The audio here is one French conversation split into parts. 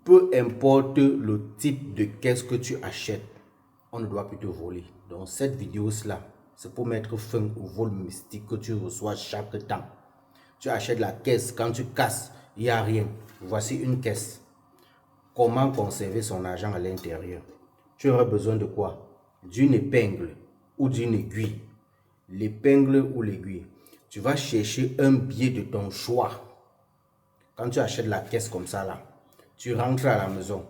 peu importe le type de caisse que tu achètes, on ne doit plus te voler. Donc cette vidéo-là, c'est pour mettre fin au vol mystique que tu reçois chaque temps. Tu achètes la caisse, quand tu casses, il n'y a rien. Voici une caisse. Comment conserver son argent à l'intérieur? Tu auras besoin de quoi? D'une épingle ou d'une aiguille. L'épingle ou l'aiguille. Tu vas chercher un billet de ton choix. Quand tu achètes la caisse comme ça là, tu rentres à la maison.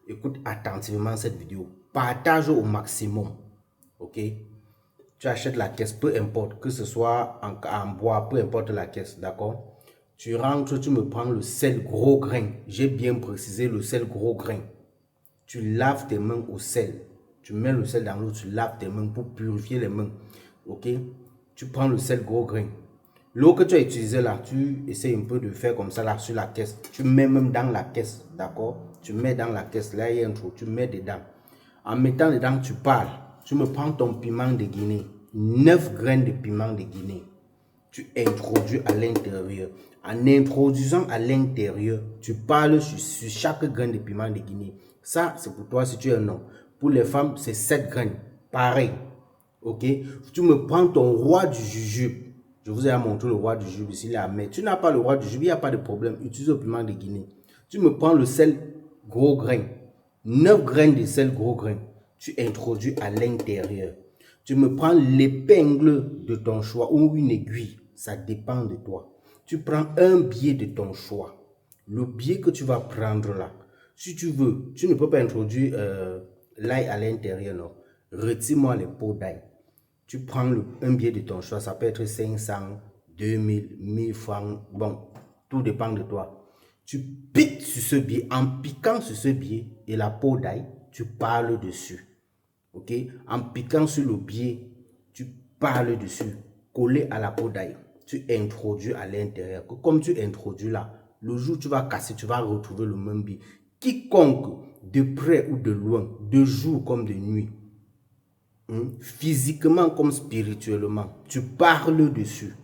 Écoute attentivement cette vidéo. Partage au maximum. Ok? Tu achètes la caisse, peu importe, que ce soit en bois, peu importe la caisse, d'accord? Tu rentres, tu me prends le sel gros grain. J'ai bien précisé le sel gros grain. Tu laves tes mains au sel. Tu mets le sel dans l'eau, tu laves tes mains pour purifier les mains. Ok? Tu prends le sel gros grain. L'eau que tu as utilisée là, tu essaies un peu de faire comme ça là sur la caisse. Tu mets même dans la caisse, d'accord? Tu mets dans la caisse, là il y a un trou, tu mets dedans. En mettant dedans, tu parles. Tu me prends ton piment de Guinée. 9 graines de piment de Guinée. Tu introduis à l'intérieur. En introduisant à l'intérieur, tu parles sur chaque graine de piment de Guinée. Ça, c'est pour toi si tu es un homme. Pour les femmes, c'est 7 graines. Pareil. Ok? Tu me prends ton roi du jujube. Je vous ai montré le roi du jujube ici là. Mais tu n'as pas le roi du jujube, il n'y a pas de problème. Utilise le piment de Guinée. Tu me prends le sel gros grain. 9 graines de sel gros grain. Tu introduis à l'intérieur. Tu me prends l'épingle de ton choix ou une aiguille. Ça dépend de toi. Tu prends un billet de ton choix. Le billet que tu vas prendre là. Si tu veux, tu ne peux pas introduire l'ail à l'intérieur, non. Retire-moi les pots d'ail. Tu prends un billet de ton choix. Ça peut être 500, 2000, 1000 francs. Bon, tout dépend de toi. Tu piques sur ce billet. En piquant sur ce billet et la peau d'ail, tu parles dessus. Ok? En piquant sur le billet, tu parles dessus. Collé à la peau d'ail, tu introduis à l'intérieur. Comme tu introduis là, le jour où tu vas casser, tu vas retrouver le même billet. Quiconque, de près ou de loin, de jour comme de nuit, physiquement comme spirituellement, tu parles dessus.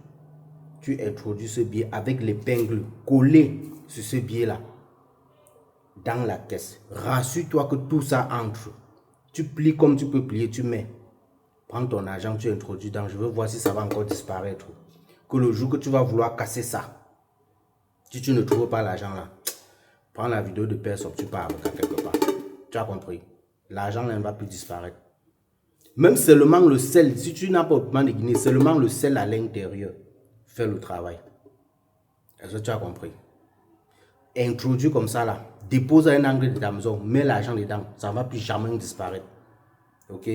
Tu introduis ce billet avec l'épingle collée sur ce billet-là, dans la caisse. Rassure-toi que tout ça entre. Tu plies comme tu peux plier, tu mets. Prends ton argent, tu introduis dans. Je veux voir si ça va encore disparaître. Que le jour que tu vas vouloir casser ça, si tu ne trouves pas l'argent là, prends la vidéo de personne, tu pars avec quelque part. Tu as compris? L'argent là ne va plus disparaître. Même seulement le sel, si tu n'as pas de de Guinée, seulement le sel à l'intérieur fait le travail. Est-ce que tu as compris? Introduis comme ça là, dépose à un angle de ta maison, mets l'argent dedans, ça ne va plus jamais disparaître. Ok?